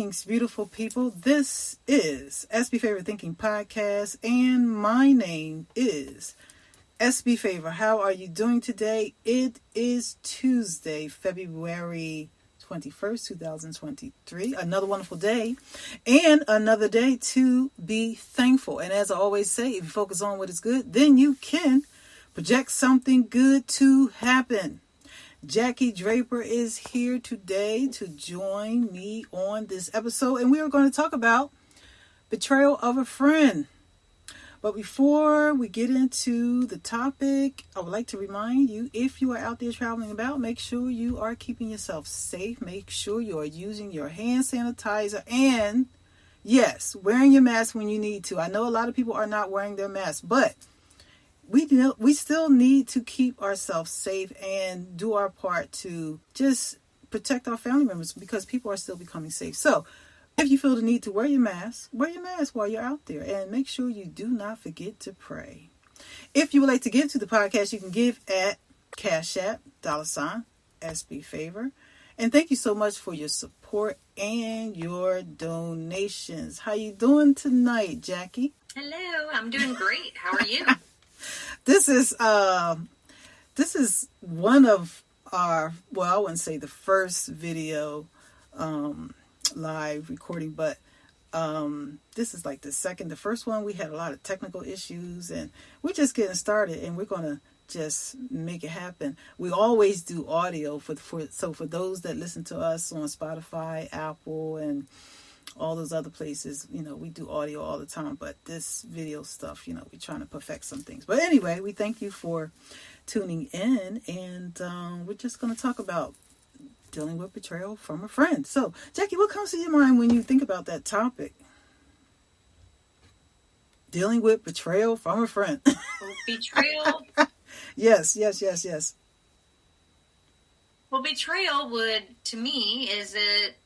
Greetings, beautiful people. This is SB Favor Thinking Podcast, and my name is SB Favor. How are you doing today? It is Tuesday, February 21st, 2023. Another wonderful day, and another day to be thankful. And as I always say, if you focus on what is good, then you can project something good to happen. Jaki Draper is here today to join me on this episode, and we are going to talk about betrayal of a friend. But before we get into the topic, I would like to remind you, if you are out there traveling about, make sure you are keeping yourself safe. Make sure you are using your hand sanitizer, and yes, wearing your mask when you need to. I know a lot of people are not wearing their masks, but we still need to keep ourselves safe and do our part to just protect our family members, because people are still becoming safe. So if you feel the need to wear your mask while you're out there, and make sure you do not forget to pray. If you would like to give to the podcast, you can give at Cash App, $SB Favor. And thank you so much for your support and your donations. How you doing tonight, Jaki? Hello, I'm doing great. How are you? This is one of our, well, I wouldn't say the first video live recording, but this is like the second. The first one, we had a lot of technical issues, and we're just getting started, and we're going to just make it happen. We always do audio for those that listen to us on Spotify, Apple, and all those other places, we do audio all the time, but this video stuff, we're trying to perfect some things. But anyway, we thank you for tuning in, and we're just going to talk about dealing with betrayal from a friend. So, Jaki, what comes to your mind when you think about that topic? Dealing with betrayal from a friend. Betrayal? Yes. Well, betrayal would, to me, is it...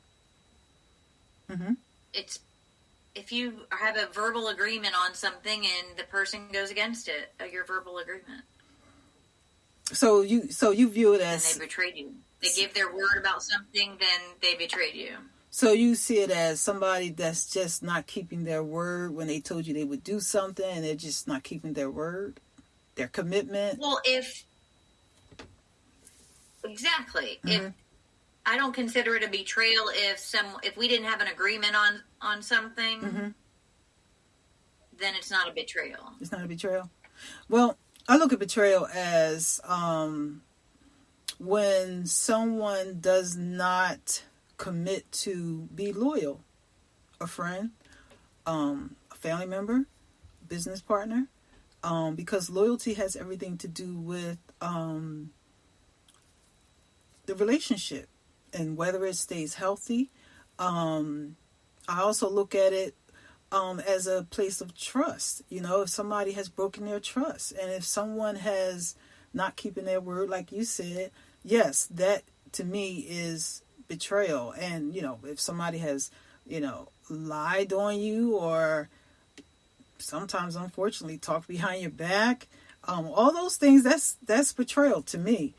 Mm-hmm. It's if you have a verbal agreement on something and the person goes against it, your verbal agreement. So you view it as, and they betrayed you. They give their word about something, then they betrayed you. So you see it as somebody that's just not keeping their word when they told you they would do something, and they're just not keeping their word, their commitment. Well, exactly. Mm-hmm. If I don't consider it a betrayal if we didn't have an agreement on something, mm-hmm. then it's not a betrayal. It's not a betrayal. Well, I look at betrayal as when someone does not commit to be loyal. A friend, a family member, business partner, because loyalty has everything to do with the relationship. And whether it stays healthy. I also look at it as a place of trust. If somebody has broken their trust, and if someone has not keeping their word, like you said, yes, that to me is betrayal. And, if somebody has, lied on you, or sometimes, unfortunately, talked behind your back, all those things, that's betrayal to me.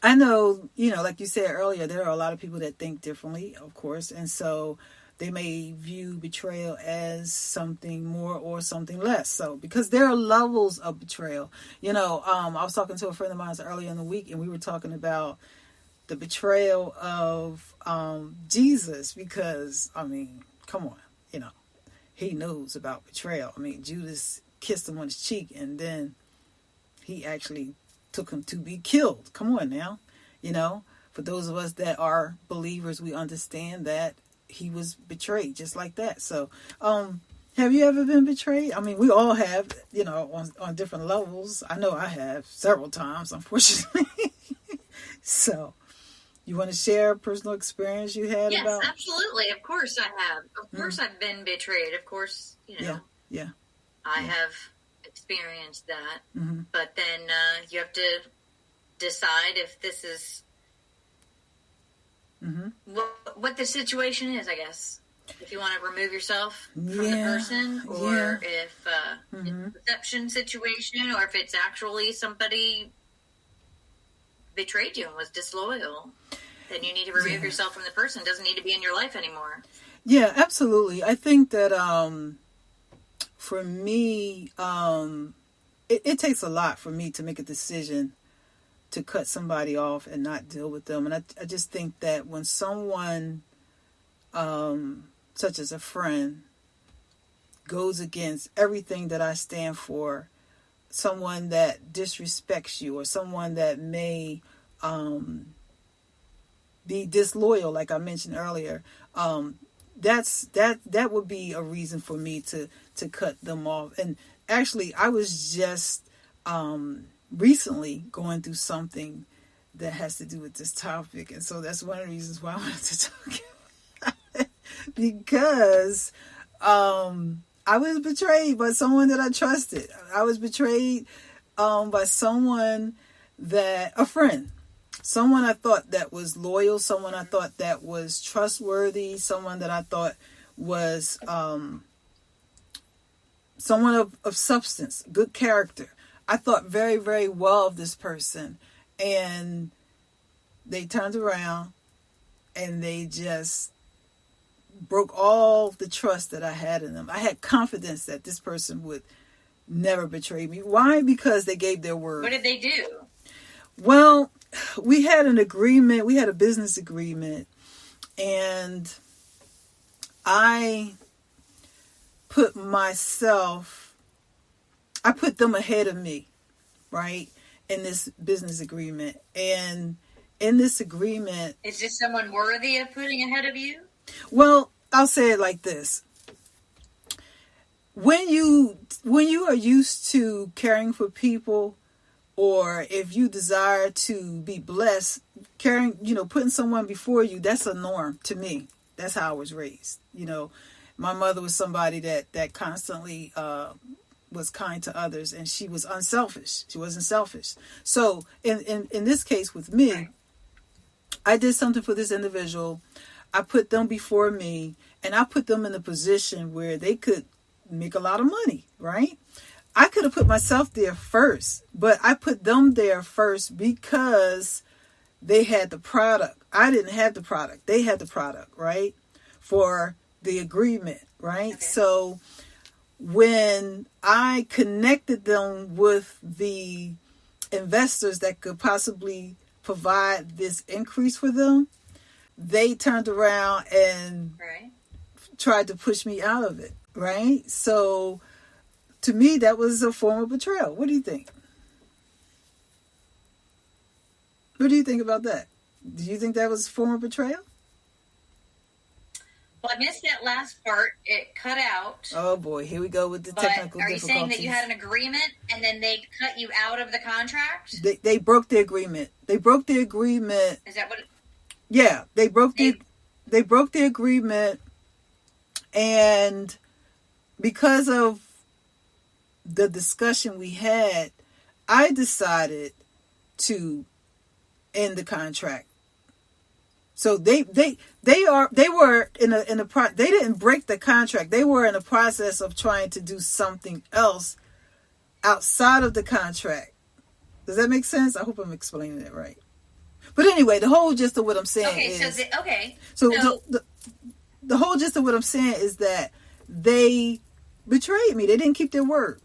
I know, like you said earlier, there are a lot of people that think differently, of course. And so they may view betrayal as something more or something less. So, because there are levels of betrayal. I was talking to a friend of mine earlier in the week, and we were talking about the betrayal of Jesus, because, come on, he knows about betrayal. Judas kissed him on his cheek, and then he actually took him to be killed. Come on now. For those of us that are believers, we understand that he was betrayed just like that. So, have you ever been betrayed? We all have, on different levels. I know I have several times, unfortunately. So, you want to share a personal experience you had? Yes, absolutely. Of course I have. Of course I've been betrayed. Of course, Yeah. I have experienced that. Mm-hmm. But then you have to decide if this is mm-hmm. what the situation is, I guess. If you want to remove yourself from the person, or if it's a perception situation, or if it's actually somebody betrayed you and was disloyal. then you need to remove yourself from the person. It doesn't need to be in your life anymore. Yeah, absolutely. I think that for me, it takes a lot for me to make a decision to cut somebody off and not deal with them. And I just think that when someone, such as a friend, goes against everything that I stand for, someone that disrespects you, or someone that may be disloyal, like I mentioned earlier, that would be a reason for me to cut them off. And actually, I was just recently going through something that has to do with this topic, and so that's one of the reasons why I wanted to talk about it, because I was betrayed by someone that I trusted. I was betrayed by someone a friend. Someone I thought that was loyal, someone I thought that was trustworthy, someone that I thought was someone of substance, good character. I thought very, very well of this person. And they turned around and they just broke all the trust that I had in them. I had confidence that this person would never betray me. Why? Because they gave their word. What did they do? Well, we had an agreement. We had a business agreement. And I put them ahead of me, right, in this business agreement. And in this agreement... Is this someone worthy of putting ahead of you? Well, I'll say it like this. When you are used to caring for people, or if you desire to be blessed, putting someone before you, that's a norm to me. That's how I was raised. My mother was somebody that constantly was kind to others, and she was unselfish. She wasn't selfish. So in this case with me, right, I did something for this individual. I put them before me, and I put them in a position where they could make a lot of money, right? I could have put myself there first, but I put them there first because they had the product. I didn't have the product. They had the product, right? For the agreement, right? Okay. So when I connected them with the investors that could possibly provide this increase for them, they turned around and tried to push me out of it, right? So to me, that was a form of betrayal. What do you think? What do you think about that? Do you think that was a form of betrayal? Well, I missed that last part. It cut out. Oh boy, here we go with the technical difficulties. Are you saying that you had an agreement and then they cut you out of the contract? They broke the agreement. They broke the agreement. Is that what? Yeah, they broke the agreement, and because of the discussion we had, I decided to end the contract. So they were in a they didn't break the contract. They were in a process of trying to do something else outside of the contract. Does that make sense? I hope I'm explaining it right. But anyway, the whole gist of what I'm saying is... So the whole gist of what I'm saying is that they betrayed me. They didn't keep their word.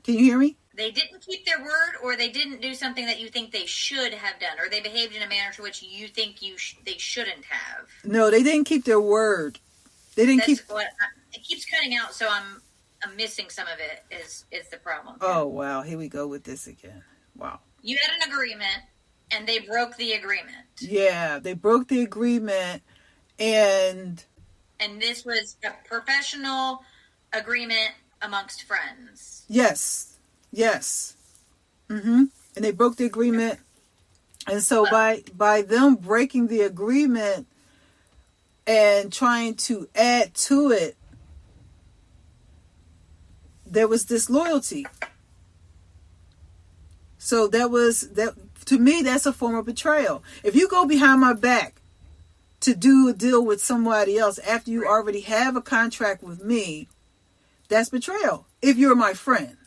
Can you hear me? They didn't keep their word, or they didn't do something that you think they should have done, or they behaved in a manner to which you think they shouldn't have. No, they didn't keep their word. They didn't keep... It keeps cutting out, so I'm missing some of it is the problem. Oh, wow. Here we go with this again. Wow. You had an agreement, and they broke the agreement. Yeah, they broke the agreement, and this was a professional agreement amongst friends. Yes. Mm-hmm. And they broke the agreement, and so by them breaking the agreement and trying to add to it, there was disloyalty. So that to me, that's a form of betrayal. If you go behind my back to do a deal with somebody else after you already have a contract with me, that's betrayal. If you're my friend,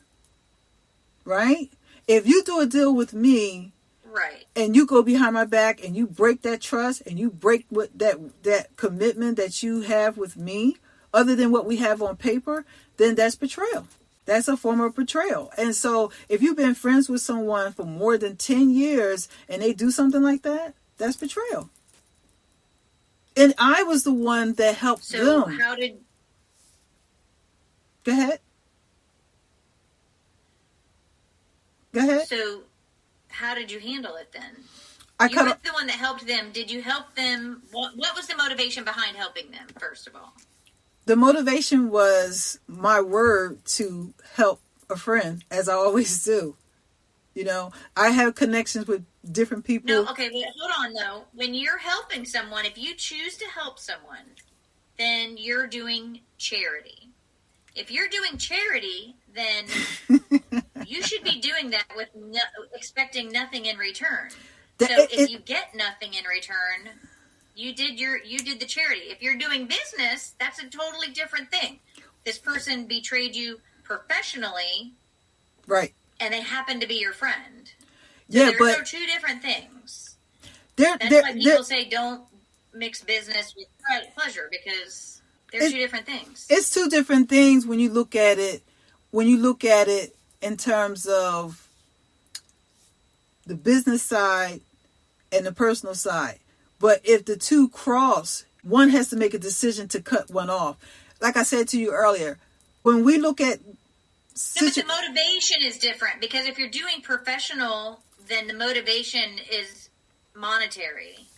right? If you do a deal with me Right. And you go behind my back and you break that trust and you break what that commitment that you have with me, other than what we have on paper, then that's betrayal. That's a form of betrayal. And so if you've been friends with someone for more than 10 years and they do something like that, that's betrayal. And I was the one that helped them. So how did... Go ahead. Go ahead. So how did you handle it then? You were the one that helped them. Did you help them? What was the motivation behind helping them, first of all? The motivation was my word to help a friend, as I always do. You know, I have connections with different people. No, okay, but hold on, though. When you're helping someone, if you choose to help someone, then you're doing charity. If you're doing charity, then you should be doing that with expecting nothing in return. So if you get nothing in return, you did the charity. If you're doing business, that's a totally different thing. This person betrayed you professionally, right? And they happen to be your friend. So yeah, there are two different things. That's why people say don't mix business with pleasure, because they're two different things. It's two different things when you look at it. When you look at it in terms of the business side and the personal side. But if the two cross, one has to make a decision to cut one off. Like I said to you earlier, when we look at... No, but the motivation is different, because if you're doing professional, then the motivation is monetary.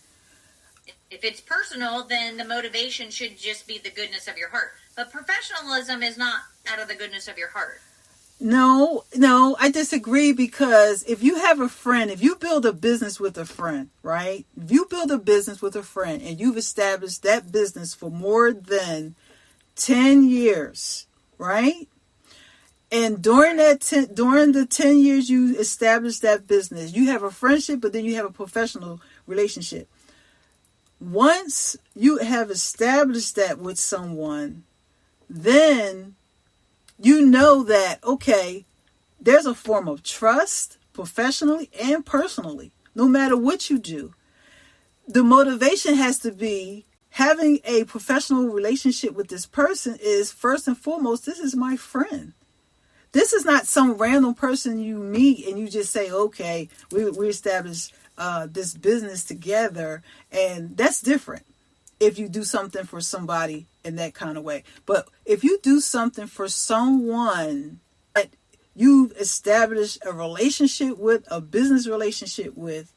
If it's personal, then the motivation should just be the goodness of your heart. But professionalism is not out of the goodness of your heart. No, I disagree, because if you have a friend, if you build a business with a friend, right? If you build a business with a friend and you've established that business for more than 10 years, right? And during the 10 years you established that business, you have a friendship, but then you have a professional relationship. Once you have established that with someone, then you know that, okay, there's a form of trust professionally and personally, no matter what you do. The motivation has to be having a professional relationship with this person is first and foremost, this is my friend. This is not some random person you meet and you just say, okay, we establish this business together. And that's different if you do something for somebody in that kind of way. But if you do something for someone that you've established a relationship with, a business relationship with,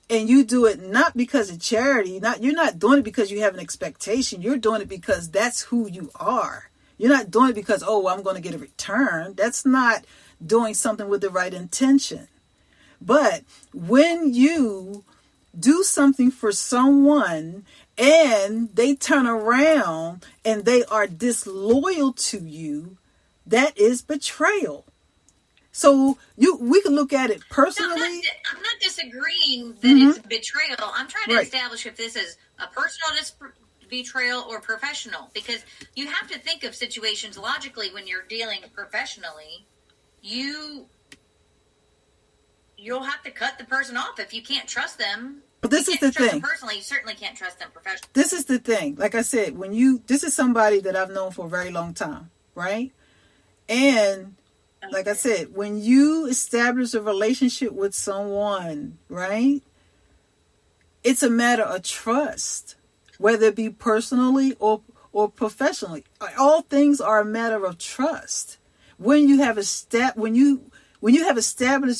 and you do it not because of charity, you're not doing it because you have an expectation. You're doing it because that's who you are. You're not doing it because, oh, I'm going to get a return. That's not doing something with the right intention. But when you do something for someone and they turn around and they are disloyal to you, that is betrayal. So we can look at it personally. No, I'm not disagreeing that it's betrayal. I'm trying to establish if this is a personal betrayal or professional, because you have to think of situations logically when you're dealing professionally. You'll have to cut the person off if you can't trust them. But this is the thing. Personally, you certainly can't trust them professionally. This is the thing. Like I said, this is somebody that I've known for a very long time, right? And like I said, when you establish a relationship with someone, right? It's a matter of trust, whether it be personally or professionally. All things are a matter of trust. When you have established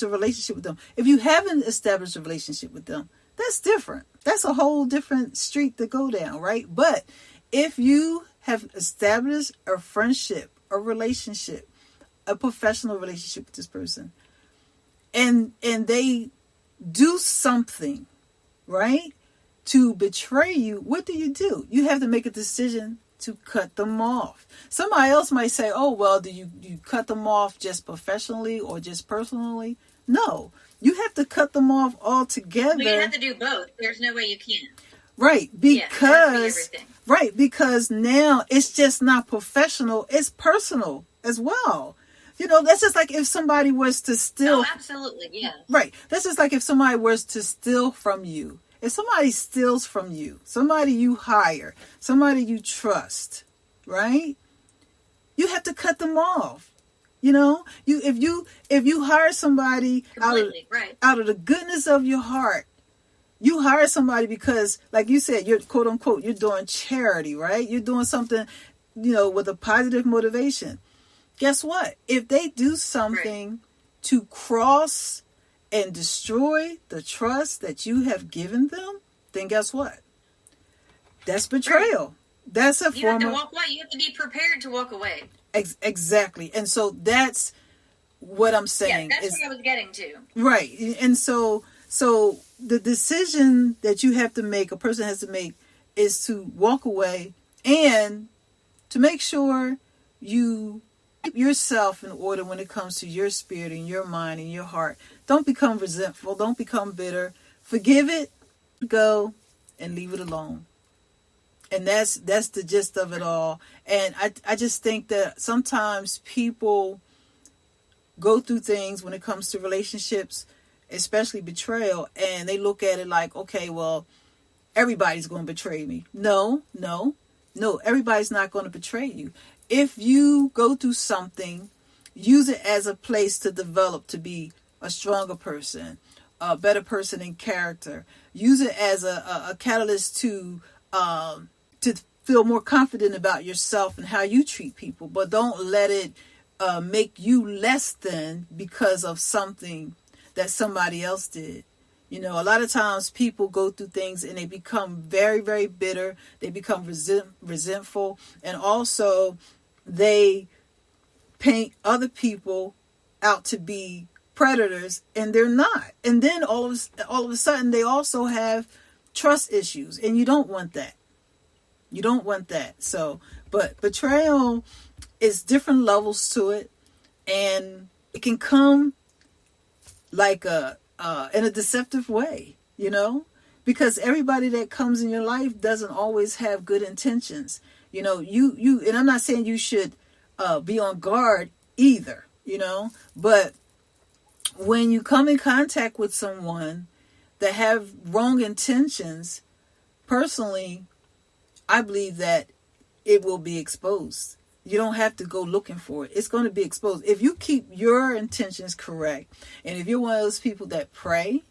a relationship with them, if you haven't established a relationship with them, that's different. That's a whole different street to go down, right? But if you have established a friendship, a relationship, a professional relationship with this person, and they do something, right, to betray you, what do? You have to make a decision to cut them off. Somebody else might say, oh, well, do you cut them off just professionally or just personally? No, you have to cut them off altogether. Well, you have to do both. There's no way you can. Right, because now it's just not professional, it's personal as well. That's just like if somebody was to steal. Oh, absolutely, yeah. Right. That's just like if somebody was to steal from you. If somebody steals from you, somebody you hire, somebody you trust, right? You have to cut them off. If you hire somebody out of the goodness of your heart, you hire somebody because, like you said, you're quote unquote, you're doing charity, right? You're doing something, with a positive motivation. Guess what? If they do something to cross and destroy the trust that you have given them, then guess what? That's betrayal. Right. That's a form of... You have to walk away. You have to be prepared to walk away. Exactly. And so that's what I'm saying. Yeah, that's what I was getting to. Right. And so the decision that you have to make, a person has to make, is to walk away and to make sure you keep yourself in order when it comes to your spirit and your mind and your heart. Don't become resentful. Don't become bitter. Forgive it, go, and leave it alone. And that's the gist of it all. And I just think that sometimes people go through things when it comes to relationships, especially betrayal, and they look at it like, okay, well, everybody's going to betray me. No, everybody's not going to betray you. If you go through something, use it as a place to develop to be a stronger person, a better person in character. Use it as a catalyst to feel more confident about yourself and how you treat people. But don't let it make you less than because of something that somebody else did. A lot of times people go through things and they become very, very bitter. They become resentful. And also they paint other people out to be predators, and they're not. And then all of a sudden they also have trust issues, and you don't want that. You don't want that. So, but betrayal is different levels to it, and it can come like in a deceptive way, because everybody that comes in your life doesn't always have good intentions. And I'm not saying you should be on guard either, but when you come in contact with someone that have wrong intentions, personally, I believe that it will be exposed. You don't have to go looking for it. It's going to be exposed. If you keep your intentions correct, and if you're one of those people that pray,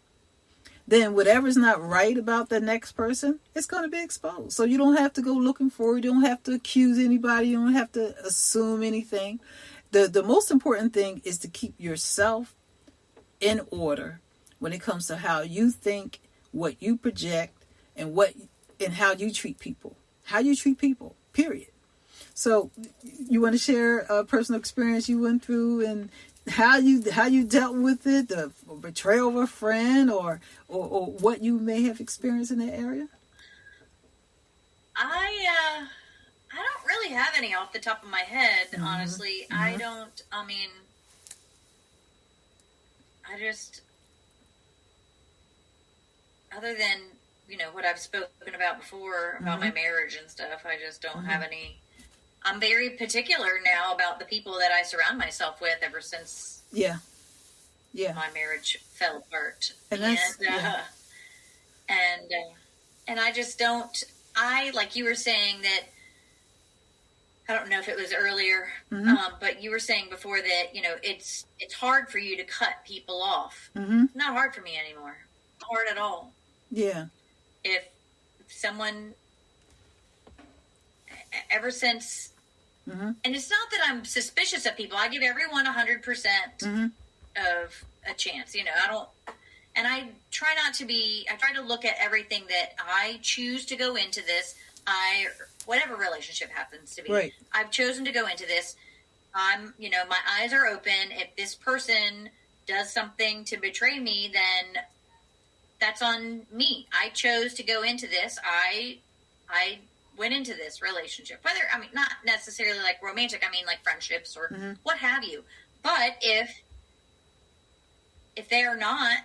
then whatever's not right about the next person, it's going to be exposed. So you don't have to go looking for it. You don't have to accuse anybody. You don't have to assume anything. The most important thing is to keep yourself in order when it comes to how you think, what you project, and how you treat people. How you treat people, period. So you want to share a personal experience you went through and how you dealt with it, the betrayal of a friend, or what you may have experienced in that area? I don't really have any off the top of my head, honestly. Mm-hmm. I just, other than, what I've spoken about before, about my marriage and stuff, I just don't have any. I'm very particular now about the people that I surround myself with ever since my marriage fell apart. And I just don't, like you were saying that, I don't know if it was earlier, but you were saying before that, it's hard for you to cut people off. It's not hard for me anymore. Not hard at all. Yeah. If someone, ever since, and it's not that I'm suspicious of people. I give everyone 100% of a chance. I try not to be, I try to look at everything that I choose to go into this. Whatever relationship happens to be, right. I've chosen to go into this. My eyes are open. If this person does something to betray me, then that's on me. I chose to go into this. I went into this relationship, not necessarily like romantic, like friendships or what have you. But if they are not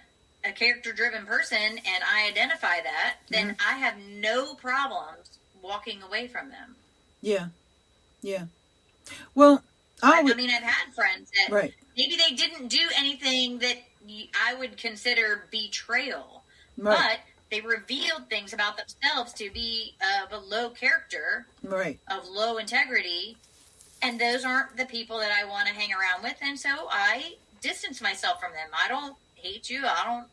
a character-driven person and I identify that, then I have no problems walking away from them. Yeah. Yeah. Well, I mean, I've had friends that right. maybe they didn't do anything that I would consider betrayal, Right. but they revealed things about themselves to be of a low character, right, of low integrity, and those aren't the people that I want to hang around with, and so I distance myself from them. I don't hate you. I don't,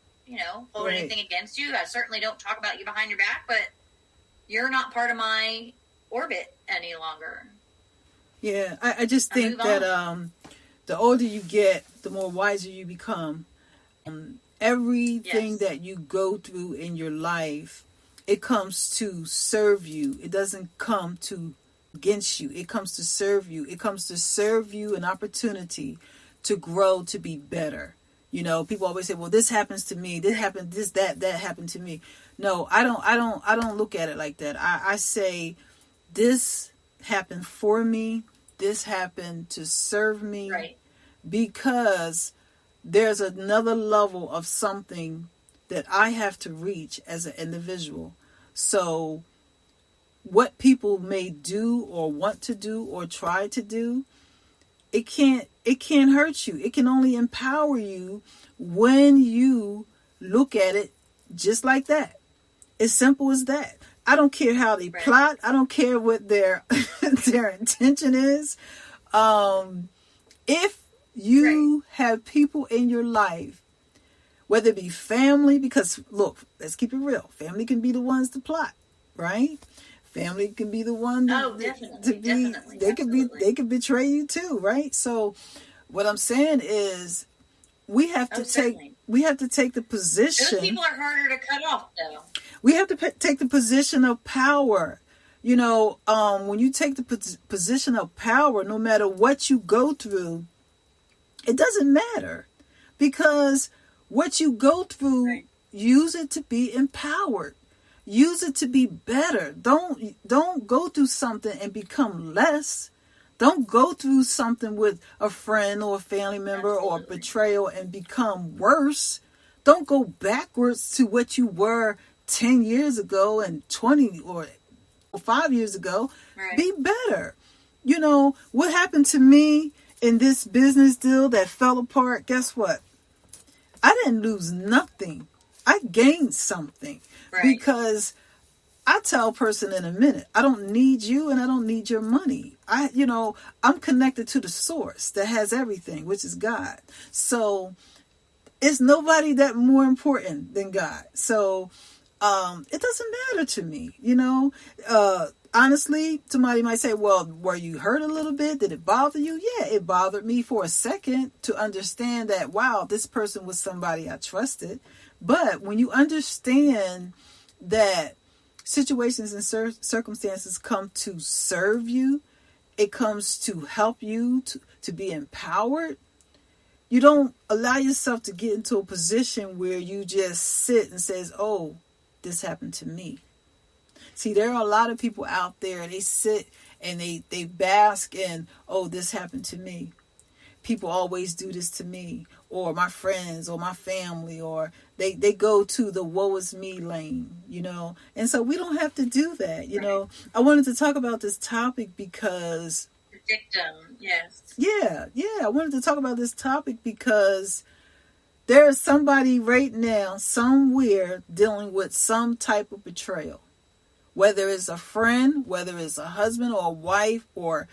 hold right. anything against you. I certainly don't talk about you behind your back, but you're not part of my orbit any longer. Yeah, I just think that the older you get, the more wiser you become. Everything that you go through in your life, it comes to serve you. It doesn't come to against you. It comes to serve you. It comes to serve you an opportunity to grow, to be better. People always say, well, this happens to me. This happened, that happened to me. No, I don't look at it like that. I say this happened for me. This happened to serve me. Right. Because there's another level of something that I have to reach as an individual. So what people may do or want to do or try to do, it can't hurt you. It can only empower you when you look at it just like that. As simple as that. I don't care how they plot. I don't care what their their intention is. If you have people in your life, whether it be family, because look, let's keep it real. Family can be the ones to plot, right? Family can be the one they could betray you too, right? So what I'm saying is we have to take the position. Those people are harder to cut off though. We have to take the position of power. When you take the position of power, no matter what you go through, it doesn't matter, because what you go through, use it to be empowered. Use it to be better. Don't go through something and become less. Don't go through something with a friend or a family member or betrayal and become worse. Don't go backwards to what you were 10 years ago and 20 or 5 years ago. Right. Be better. What happened to me in this business deal that fell apart, guess what? I didn't lose nothing. I gained something. Right. Because I tell a person in a minute, I don't need you and I don't need your money. I'm connected to the source that has everything, which is God. So it's nobody that more important than God. So it doesn't matter to me, honestly. Somebody might say, well, were you hurt a little bit? Did it bother you? Yeah, it bothered me for a second to understand that, wow, this person was somebody I trusted. But when you understand that situations and circumstances come to serve you, it comes to help you to be empowered. You don't allow yourself to get into a position where you just sit and says, oh, this happened to me. See, there are a lot of people out there, they sit and they bask in, oh, this happened to me. People always do this to me, or my friends or my family, or they go to the woe is me lane, And so we don't have to do that, I wanted to talk about this topic because... Victim, yes. Yeah. I wanted to talk about this topic because there is somebody right now, somewhere, dealing with some type of betrayal. Whether it's a friend, whether it's a husband or a wife or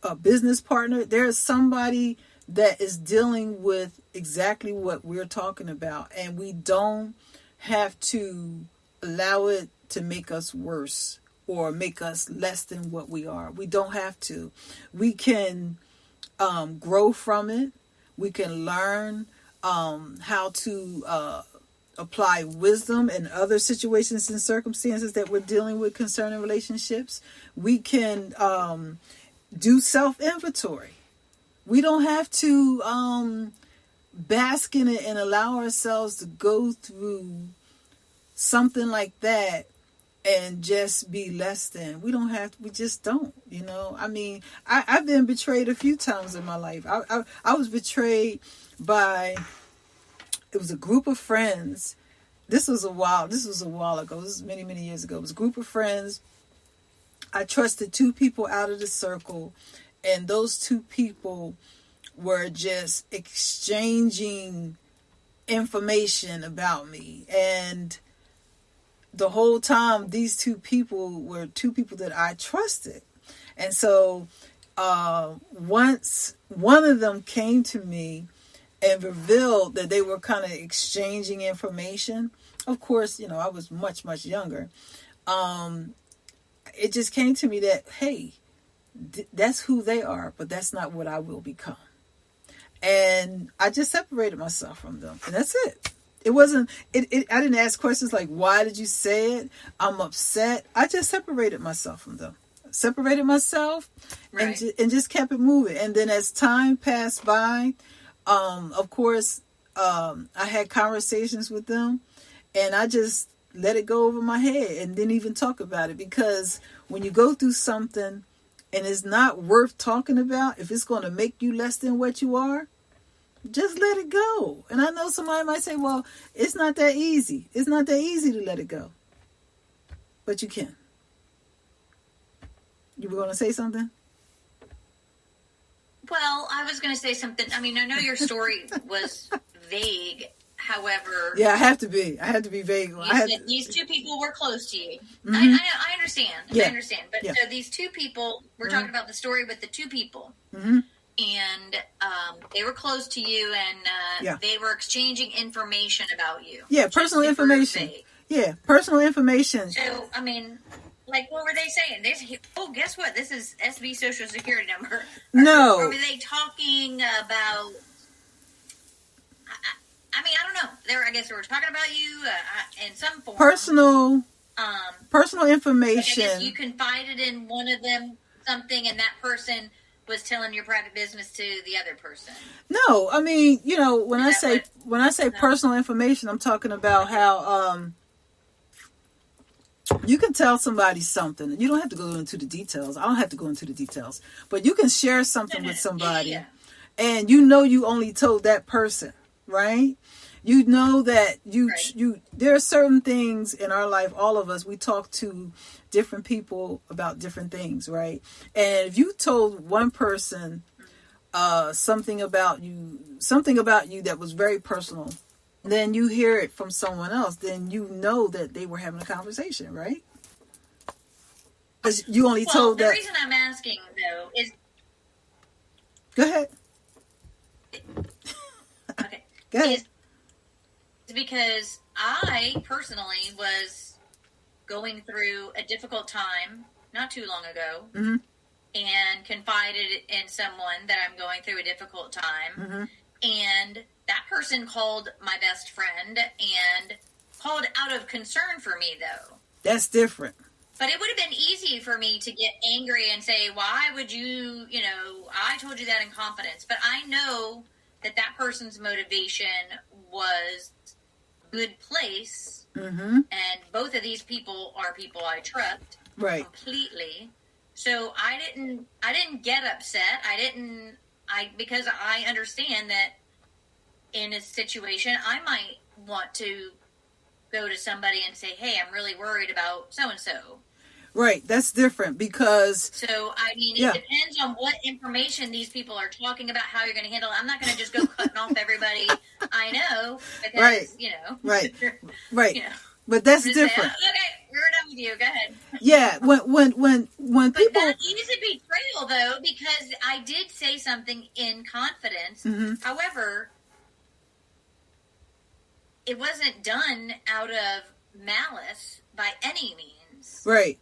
a business partner, there is somebody that is dealing with exactly what we're talking about. And we don't have to allow it to make us worse or make us less than what we are. We don't have to. We can grow from it. We can learn how to apply wisdom in other situations and circumstances that we're dealing with concerning relationships. We can do self-inventory. We don't have to bask in it and allow ourselves to go through something like that and just be less than. We don't have to, we just don't, I mean, I've been betrayed a few times in my life. I was betrayed by, it was a group of friends. This was a while ago. This was many, many years ago. It was a group of friends. I trusted two people out of the circle, And those two people were just exchanging information about me. And the whole time, these two people were two people that I trusted. And so once one of them came to me and revealed that they were kind of exchanging information, of course, I was much, much younger. It just came to me that, hey, that's who they are, but that's not what I will become. And I just separated myself from them. And that's it. It wasn't, I didn't ask questions like, why did you say it? I'm upset. I just separated myself from them. Separated myself Right. and just kept it moving. And then as time passed by, of course, I had conversations with them, and I just let it go over my head and didn't even talk about it. Because when you go through something and it's not worth talking about, if it's going to make you less than what you are, just let it go. And I know somebody might say, well, it's not that easy. It's not that easy to let it go. But you can. You were going to say something? Well, I was going to say something. I mean, I know your story was vague. However, Yeah, I have to be vague. you I had said these two people were close to you. Mhm. I understand. Yeah. I understand. But Yeah. so these two people, we're talking about the story with the two people. Mm-hmm. And they were close to you, and Yeah. they were exchanging information about you. Yeah, Just personal super information. vague. Yeah, personal information. So, I mean, like, what were they saying? Guess what? This is SB Social Security number. No. Or were they talking about? I mean, I don't know. I guess they were talking about you in some form. Personal Like, I information. guess you confided in one of them something, and that person was telling your private business to the other person. No, I mean, when Is I that say what- when I say No. personal information, I'm talking about how you can tell somebody something. You don't have to go into the details. I don't have to go into the details, but you can share something with somebody, Yeah. and you only told that person, right? You know that Right. there are certain things in our life. All of us, we talk to different people about different things, right? And if you told one person something about you that was very personal, then you hear it from someone else, then you know that they were having a conversation, right? Because you only told the that. reason I'm asking, though, is... Go ahead. Okay. Go ahead. Is because I personally was going through a difficult time not too long ago, Mm-hmm. and confided in someone that I'm going through a difficult time, Mm-hmm. and that person called my best friend and called out of concern for me, though. That's different. But it would have been easy for me to get angry and say, why would you, I told you that in confidence. But I know that person's motivation was a good place. Mm-hmm. And both of these people are people I trust Right. completely. So I didn't get upset. Because I understand that in a situation, I might want to go to somebody and say, hey, I'm really worried about so-and-so. Right. That's different because So, I mean, Yeah. it depends on what information these people are talking about, how you're going to handle it. I'm not going to just go cutting off everybody I know because, Right. Right. Right. But that's just say, different. "Oh, okay, we're done with you. Go ahead. Yeah. When But people. that is a betrayal, though, because I did say something in confidence. Mhm. However, it wasn't done out of malice by any means. Right.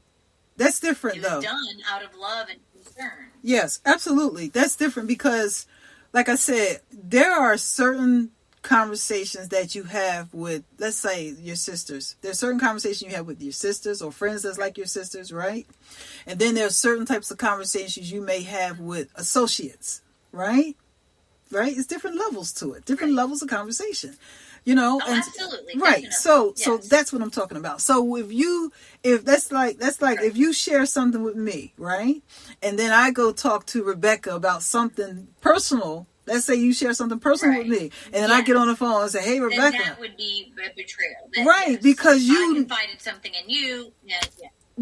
That's different, It was though. done out of love and concern. Yes, absolutely. That's different because, like I said, there are certain conversations that you have with, let's say, your sisters. There's certain conversations you have with your sisters or friends that's like your sisters, right? And then there's certain types of conversations you may have with associates, right? Right? It's different levels to it, different levels of conversation. Oh, absolutely. Right. Definitely. So Yes. that's what I'm talking about. So if that's like if you share something with me, right? And then I go talk to Rebecca about something personal. Let's say you share something personal with me, and then I get on the phone and say, "Hey, then Rebecca." that would be a betrayal. Right, because I you confided something in you. Yeah.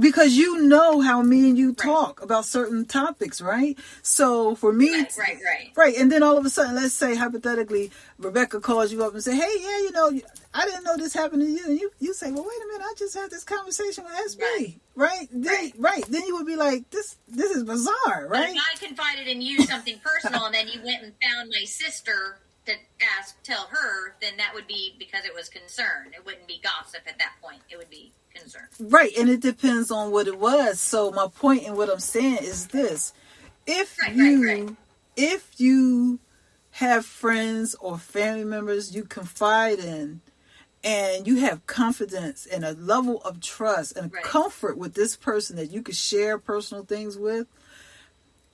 Because you know how me and you talk about certain topics, right? So for me, right. And then all of a sudden, let's say hypothetically, Rebecca calls you up and say, "Hey, yeah, I didn't know this happened to you," and you say, "Well, wait a minute, I just had this conversation with SB, right?" Then you would be like, "This is bizarre, right?" But if I confided in you something personal, and then you went and found my sister to tell her, then that would be because it was concern. It wouldn't be gossip at that point. It would be concern. Right, and it depends on what it was. So my point in what I'm saying is this: if you have friends or family members you confide in, and you have confidence and a level of trust and comfort with this person that you could share personal things with,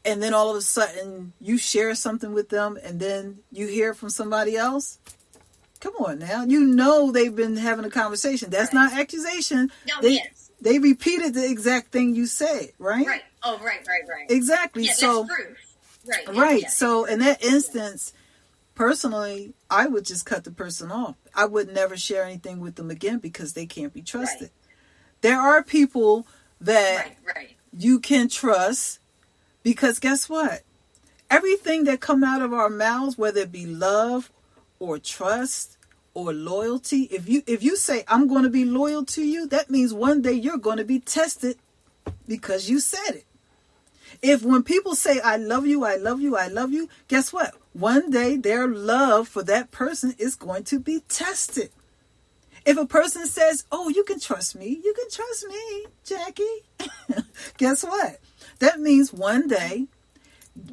and then all of a sudden you share something with them and then you hear from somebody else, come on now. You know they've been having a conversation. That's not accusation. No, they repeated the exact thing you said, right? Right. Oh, right. Exactly. Yeah, so that's proof. Right. Yeah. So in that instance, personally, I would just cut the person off. I would never share anything with them again because they can't be trusted. There are people that you can trust. Because guess what? Everything that come out of our mouths, whether it be love or trust or loyalty, if you say, I'm going to be loyal to you, that means one day you're going to be tested because you said it. If when people say, I love you, I love you, I love you, guess what? One day their love for that person is going to be tested. If a person says, oh, you can trust me, Jackie, guess what? That means one day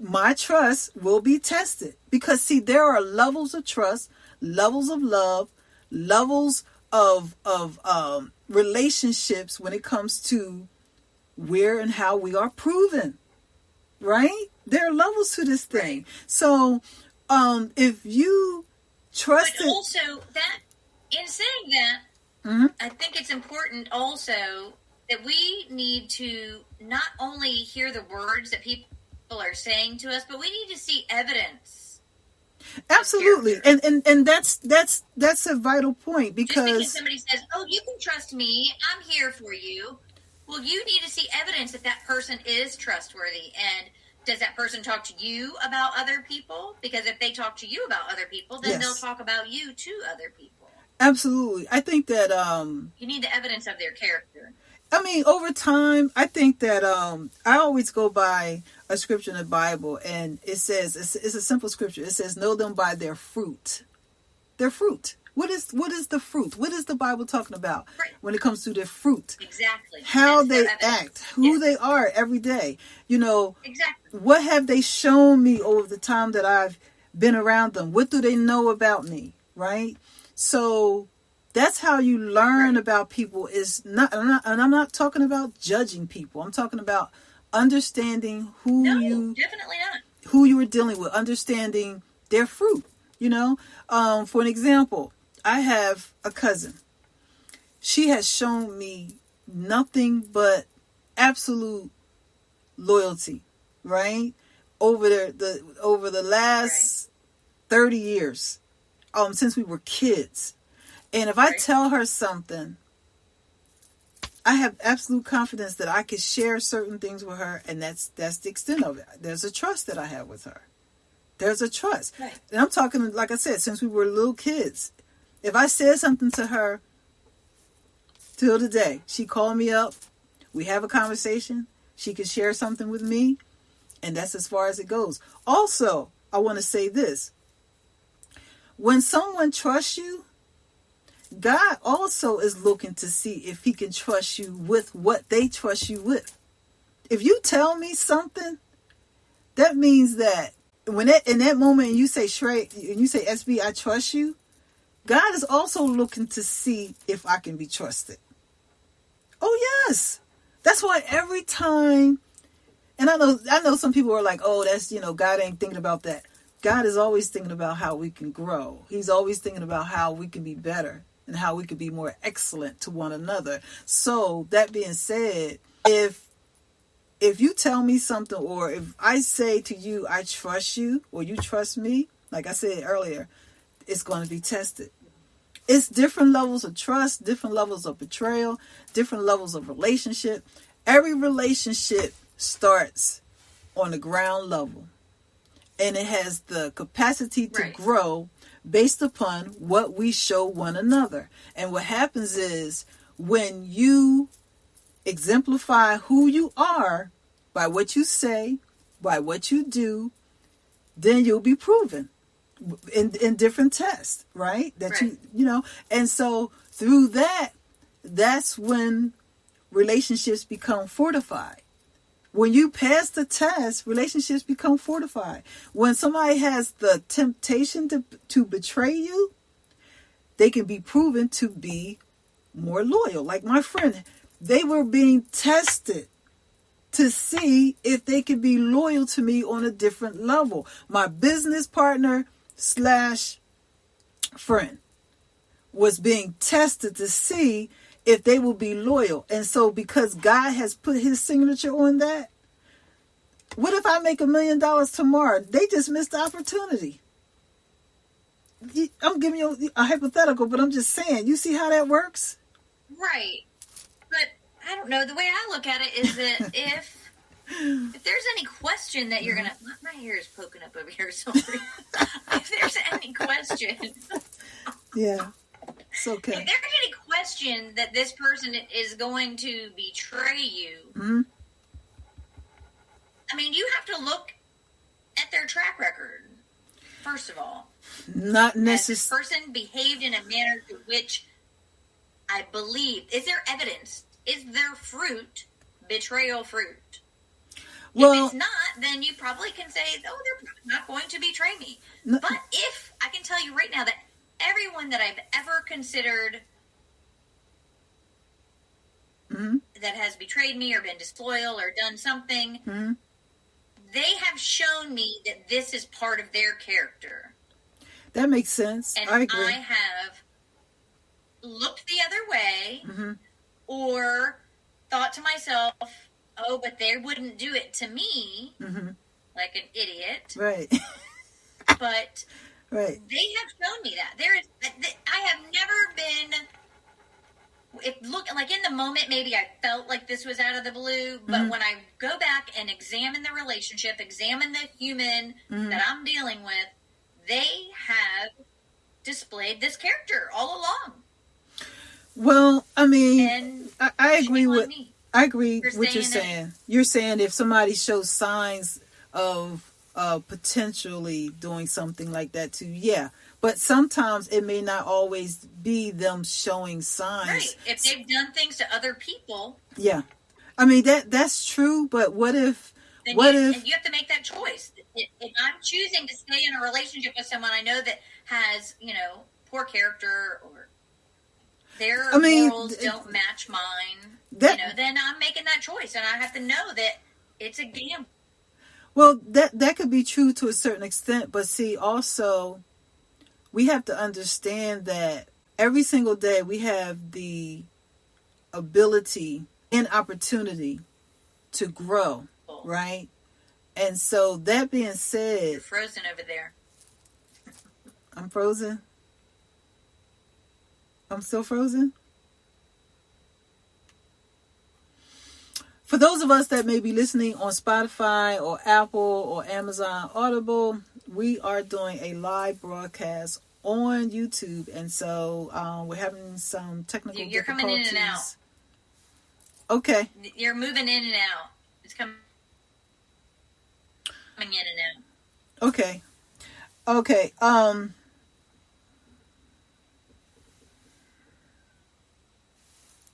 my trust will be tested. Because, see, there are levels of trust, levels of love, levels of relationships when it comes to where and how we are proven. Right? There are levels to this thing. So if you trust But also, that, in saying that, I think it's important also that we need to not only hear the words that people are saying to us, but we need to see evidence. Absolutely. And that's a vital point, because just because somebody says, oh, you can trust me, I'm here for you. Well, you need to see evidence that person is trustworthy. And does that person talk to you about other people? Because if they talk to you about other people, then they'll talk about you to other people. Absolutely. I think that you need the evidence of their character. I mean, over time, I think that I always go by a scripture in the Bible, and it says, it's a simple scripture. It says, know them by their fruit. Their fruit. What is the fruit? What is the Bible talking about when it comes to their fruit? Exactly. How they act, who they are every day. Exactly. What have they shown me over the time that I've been around them? What do they know about me? Right? So that's how you learn about people. I'm not talking about judging people. I'm talking about understanding who you are dealing with, understanding their fruit. For an example, I have a cousin. She has shown me nothing but absolute loyalty, right? Over the last 30 years, since we were kids. And if I tell her something, I have absolute confidence that I can share certain things with her, and that's the extent of it. There's a trust that I have with her. There's a trust. Right. And I'm talking, like I said, since we were little kids. If I said something to her till today, she called me up, we have a conversation, she can share something with me, and that's as far as it goes. Also, I want to say this. When someone trusts you, God also is looking to see if he can trust you with what they trust you with. If you tell me something, that means that in that moment you say, Shrey, and you say, SB, I trust you, God is also looking to see if I can be trusted. Oh, yes. That's why every time, and I know some people are like, oh, that's, God ain't thinking about that. God is always thinking about how we can grow. He's always thinking about how we can be better and how we can be more excellent to one another. So that being said, if you tell me something, or if I say to you, I trust you, or you trust me, like I said earlier, it's going to be tested. It's different levels of trust, different levels of betrayal, different levels of relationship. Every relationship starts on the ground level, and it has the capacity to grow based upon what we show one another. And what happens is, when you exemplify who you are by what you say, by what you do, then you'll be proven in different tests, right? That you know, and so through that, that's when relationships become fortified. When you pass the test, relationships become fortified. When somebody has the temptation to betray you, they can be proven to be more loyal. Like my friend, they were being tested to see if they could be loyal to me on a different level. My business partner / friend was being tested to see if they will be loyal. And so because God has put his signature on that, what if I make $1 million tomorrow? They just missed the opportunity. I'm giving you a hypothetical, but I'm just saying, you see how that works? Right. But I don't know. The way I look at it is that if there's any question that you're going to... My hair is poking up over here, sorry. If there's any question... Yeah. It's okay. If there's any question that this person is going to betray you, I mean, you have to look at their track record, first of all. Not necessarily. This person behaved in a manner to which I believe. Is there evidence? Is there fruit, betrayal fruit? Well, if it's not, then you probably can say, oh, they're not going to betray me. No. But if, I can tell you right now that everyone that I've ever considered that has betrayed me or been disloyal or done something, they have shown me that this is part of their character. That makes sense. And I agree. I have looked the other way or thought to myself, oh, but they wouldn't do it to me like an idiot. Right. But right. They have shown me that. I have never been... Look, like in the moment, maybe I felt like this was out of the blue, but when I go back and examine the relationship, examine the human that I'm dealing with, they have displayed this character all along. Well, I mean, I agree with what you're saying. You're saying if somebody shows signs of potentially doing something like that too, yeah. But sometimes it may not always be them showing signs. Right. If they've done things to other people. Yeah. I mean, that's true, but what if... Then you have to make that choice. If I'm choosing to stay in a relationship with someone I know that has, poor character or their morals don't match mine, then I'm making that choice. And I have to know that it's a gamble. Well, that could be true to a certain extent. But see, also... we have to understand that every single day we have the ability and opportunity to grow, right? And so that being said... You're frozen over there. I'm frozen? I'm still frozen? For those of us that may be listening on Spotify or Apple or Amazon Audible, we are doing a live broadcast on YouTube, and so we're having some technical difficulties. You're coming in and out. Okay. You're moving in and out. It's coming in and out. Okay. Okay.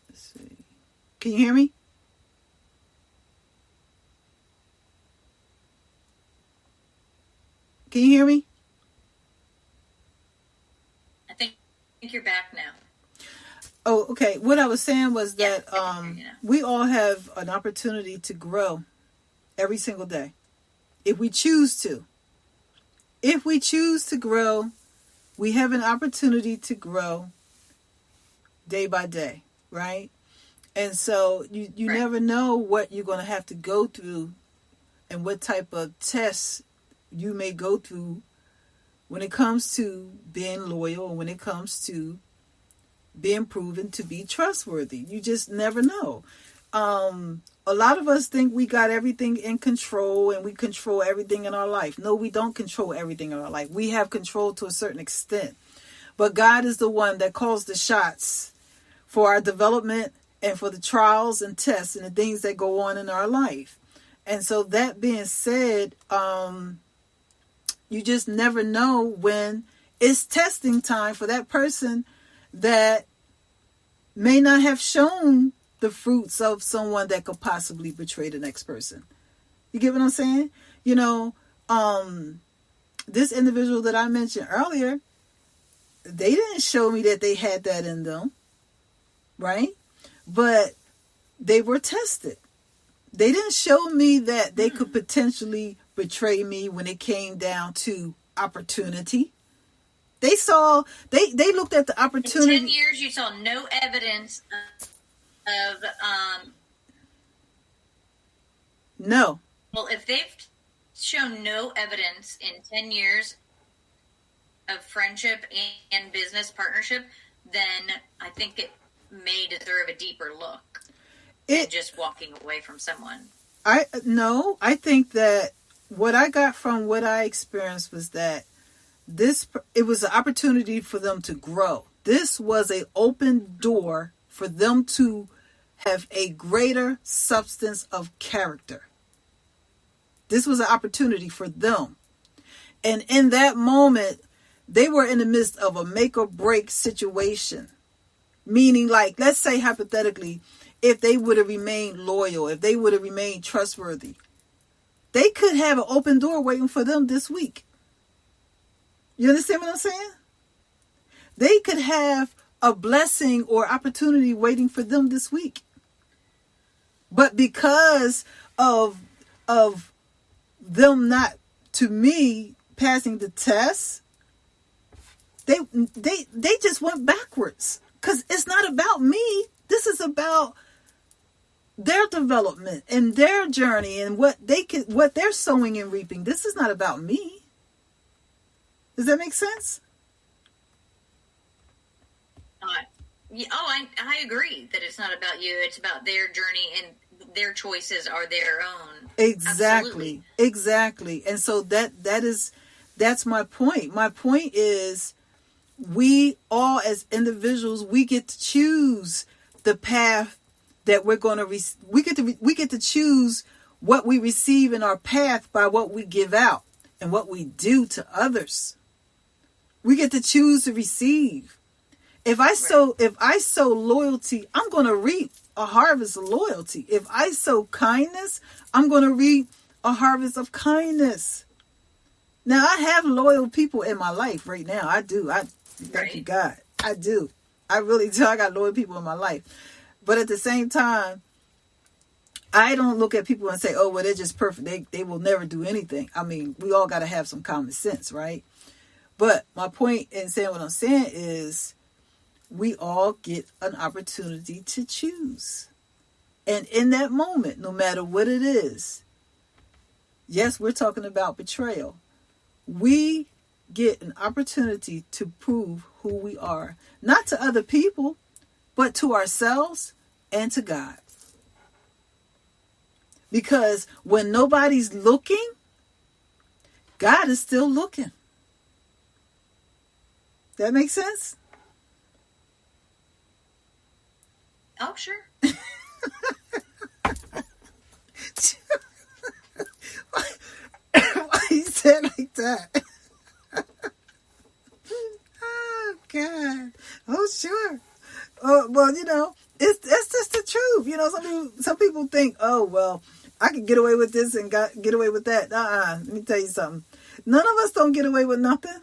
Let's see. Can you hear me? Can you hear me? I think you're back now. Oh, okay. What I was saying was that we all have an opportunity to grow every single day. If we choose to. If we choose to grow, we have an opportunity to grow day by day, right? And so you never know what you're going to have to go through and what type of tests you may go through when it comes to being loyal or when it comes to being proven to be trustworthy. You just never know. A lot of us think we got everything in control and we control everything in our life. No, we don't control everything in our life. We have control to a certain extent. But God is the one that calls the shots for our development and for the trials and tests and the things that go on in our life. And so that being said, you just never know when it's testing time for that person that may not have shown the fruits of someone that could possibly betray the next person. You get what I'm saying? You know, this individual that I mentioned earlier, they didn't show me that they had that in them, right? But they were tested. They didn't show me that they could potentially betray me when it came down to opportunity. They looked at the opportunity. In 10 years, you saw no evidence of no. Well, if they've shown no evidence in 10 years of friendship and business partnership, then I think it may deserve a deeper look than just walking away from someone. I think that what I got from what I experienced was that it was an opportunity for them to grow. This was an open door for them to have a greater substance of character. This was an opportunity for them. And in that moment, they were in the midst of a make or break situation. Meaning, like, let's say hypothetically, if they would have remained loyal, if they would have remained trustworthy, they could have an open door waiting for them this week. You understand what I'm saying? They could have a blessing or opportunity waiting for them this week. But because of them not, to me, passing the test, they just went backwards. Because it's not about me. This is about their development and their journey and what they're sowing and reaping. This is not about me. Does that make sense? I agree that it's not about you. It's about their journey, and their choices are their own. Exactly. Absolutely. Exactly. And so that's my point. My point is, we all as individuals, we get to choose the path that we're going to we get to choose what we receive in our path by what we give out and what we do to others. We get to choose to receive. If I sow loyalty, I'm going to reap a harvest of loyalty. If I sow kindness, I'm going to reap a harvest of kindness. Now, I have loyal people in my life right now. I do. Thank you, God. I do. I really do. I got loyal people in my life. But at the same time, I don't look at people and say, oh, well, they're just perfect. They will never do anything. I mean, we all got to have some common sense, right? But my point in saying what I'm saying is, we all get an opportunity to choose. And in that moment, no matter what it is, yes, we're talking about betrayal. We get an opportunity to prove who we are, not to other people, but to ourselves and to God. Because when nobody's looking, God is still looking. That makes sense? Oh, sure. Why you said like that? Oh, God. Oh, sure. Well, you know, it's just the truth. You know, some people think, oh, well, I can get away with this and get away with that. Let me tell you something. None of us don't get away with nothing.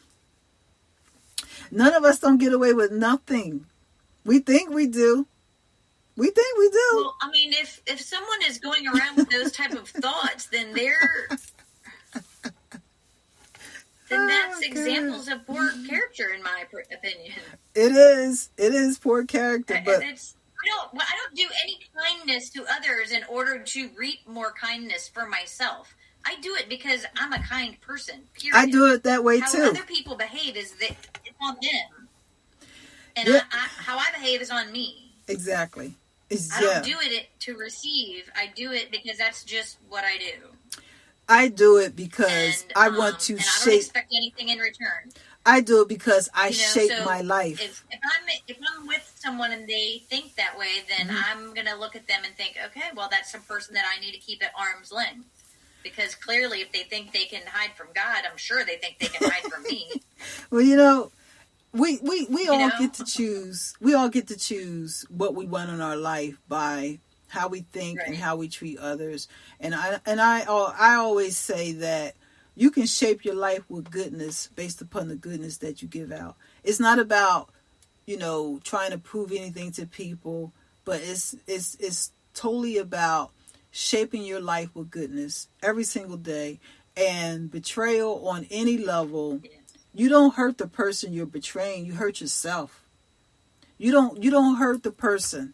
None of us don't get away with nothing. We think we do. We think we do. Well, I mean, if someone is going around with those type of thoughts, then that's examples of poor character, in my opinion. It is poor character, but I don't do any kindness to others in order to reap more kindness for myself. I do it because I'm a kind person. Period. I do it that way how too. How other people behave it's on them, and how I behave is on me. Exactly. I don't do it to receive. I do it because that's just what I do. I do it because I want to and shape. I don't expect anything in return. I do it because I shape my life. If I'm with someone and they think that way, then I'm gonna look at them and think, okay, well, that's some person that I need to keep at arm's length. Because clearly, if they think they can hide from God, I'm sure they think they can hide from me. Well, we all get to choose. We all get to choose what we want in our life by how we think and how we treat others. And I always say that you can shape your life with goodness based upon the goodness that you give out. It's not about, trying to prove anything to people, but it's totally about shaping your life with goodness every single day. And betrayal on any level, you don't hurt the person you're betraying, you hurt yourself. You don't hurt the person.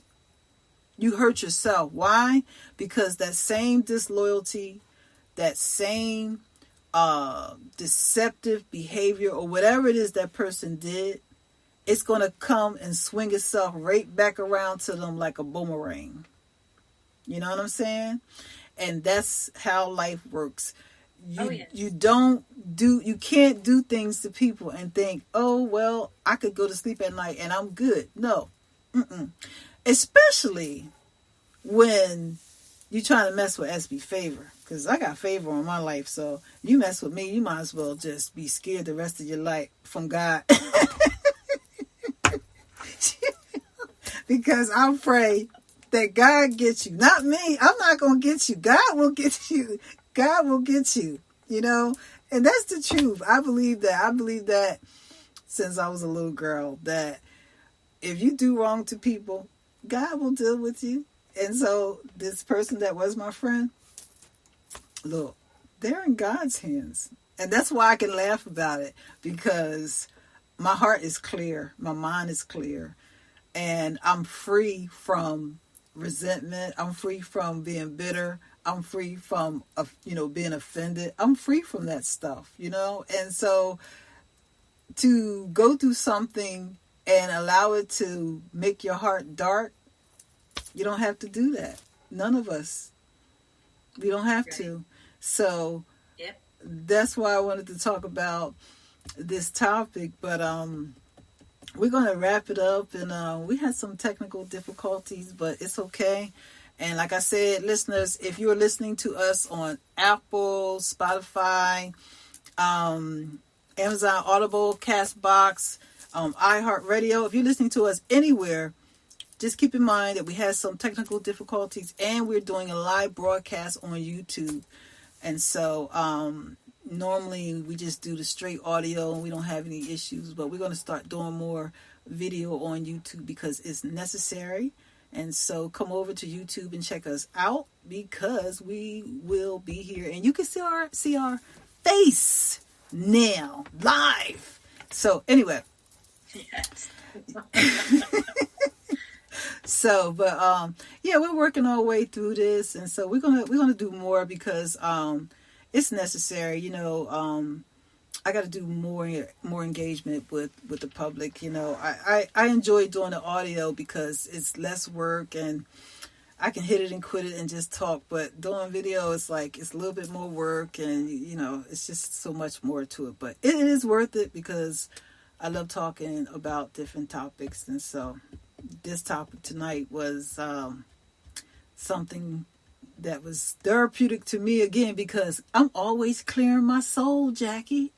You hurt yourself. Why? Because that same disloyalty, that same deceptive behavior, or whatever it is that person did, it's going to come and swing itself right back around to them like a boomerang. You know what I'm saying? And that's how life works. You can't do things to people and think, oh, well, I could go to sleep at night and I'm good. No. Especially when you're trying to mess with SB Favor. Because I got favor on my life. So you mess with me, you might as well just be scared the rest of your life from God. Because I pray that God gets you. Not me. I'm not going to get you. God will get you. God will get you. And that's the truth. I believe that. I believe that since I was a little girl, that if you do wrong to people, God will deal with you. And so this person that was my friend, look, they're in God's hands. And that's why I can laugh about it, because my heart is clear. My mind is clear. And I'm free from resentment. I'm free from being bitter. I'm free from, being offended. I'm free from that stuff, And so to go through something and allow it to make your heart dark, you don't have to do that. None of us. We don't have to. So that's why I wanted to talk about this topic. But we're going to wrap it up. And we had some technical difficulties, but it's okay. And like I said, listeners, if you're listening to us on Apple, Spotify, Amazon Audible, Castbox, iHeartRadio, if you're listening to us anywhere, just keep in mind that we had some technical difficulties and we're doing a live broadcast on YouTube. And so normally we just do the straight audio and we don't have any issues, but we're going to start doing more video on YouTube because it's necessary. And so come over to YouTube and check us out, because we will be here and you can see our face now live. So anyway. Yes. So, but we're working our way through this, and so we're gonna do more because it's necessary. I got to do more engagement with the public. I enjoy doing the audio because it's less work and I can hit it and quit it and just talk. But doing video, it's a little bit more work, and it's just so much more to it. But it is worth it because I love talking about different topics, and so this topic tonight was something that was therapeutic to me again, because I'm always clearing my soul, Jackie.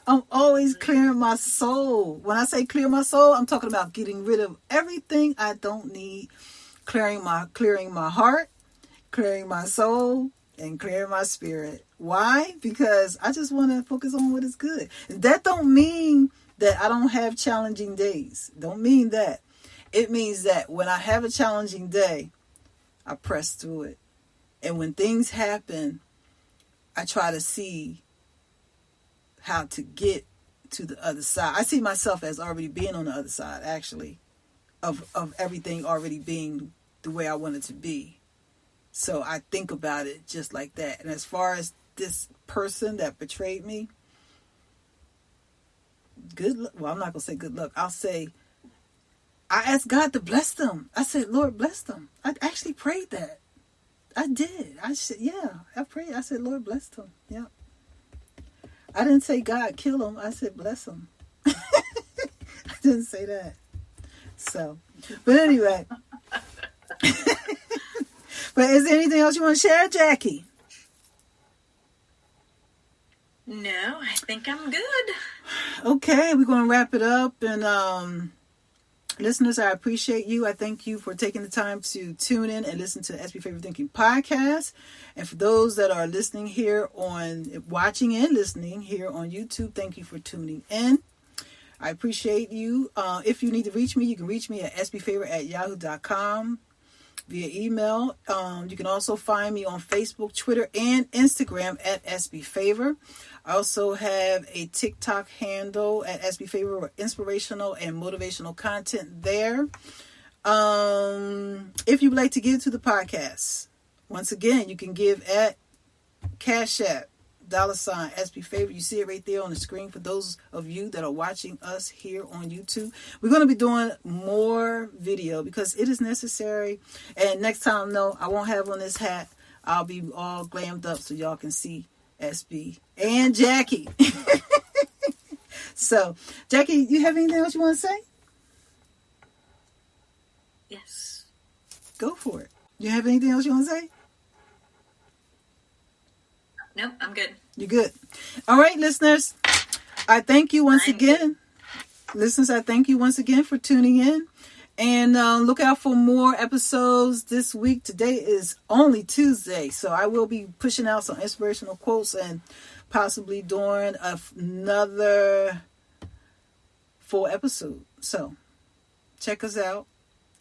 I'm always clearing my soul. When I say clear my soul, I'm talking about getting rid of everything I don't need, clearing my heart, clearing my soul, and clearing my spirit. Why? Because I just want to focus on what is good. That don't mean that I don't have challenging days. Don't mean that. It means that when I have a challenging day, I press through it. And when things happen, I try to see how to get to the other side. I see myself as already being on the other side, actually, of everything already being the way I want it to be. So I think about it just like that. And as far as this person that betrayed me, good luck. Well, I'm not going to say good luck. I'll say I asked God to bless them. I said, Lord, bless them. I actually prayed that. I did. I said, yeah, I prayed. I said, Lord, bless them. Yeah. I didn't say God kill them. I said, bless them. I didn't say that. So, but anyway. But is there anything else you want to share, Jackie? No, I think I'm good. Okay, we're going to wrap it up. And listeners, I appreciate you. I thank you for taking the time to tune in and listen to the SB Favor Thinking podcast. And for those that are listening here watching and listening here on YouTube, thank you for tuning in. I appreciate you. If you need to reach me, you can reach me at sbfavor@yahoo.com via email. You can also find me on Facebook, Twitter, and Instagram at sbfavor. I also have a TikTok handle at sbfavor with inspirational and motivational content there. If you would like to give to the podcast, once again, you can give at Cash App, $ SB Favor. You see it right there on the screen for those of you that are watching us here on YouTube. We're going to be doing more video because it is necessary. And next time, no, I won't have on this hat. I'll be all glammed up so y'all can see SB and Jackie. So, Jackie, you have anything else you want to say? Yes. Go for it. You have anything else you want to say? Nope, I'm good. You're good. All right, listeners. I thank you once again. Listeners, I thank you once again for tuning in. And look out for more episodes this week. Today is only Tuesday, so I will be pushing out some inspirational quotes and possibly doing another full episode. So check us out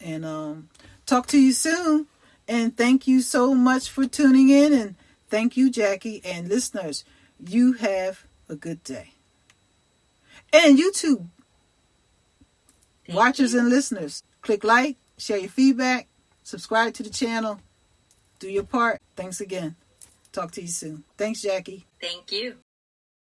and talk to you soon. And thank you so much for tuning in. And thank you, Jackie. And listeners, you have a good day. And YouTube watchers and listeners, click like, share your feedback, subscribe to the channel, do your part. Thanks again. Talk to you soon. Thanks, Jackie. Thank you.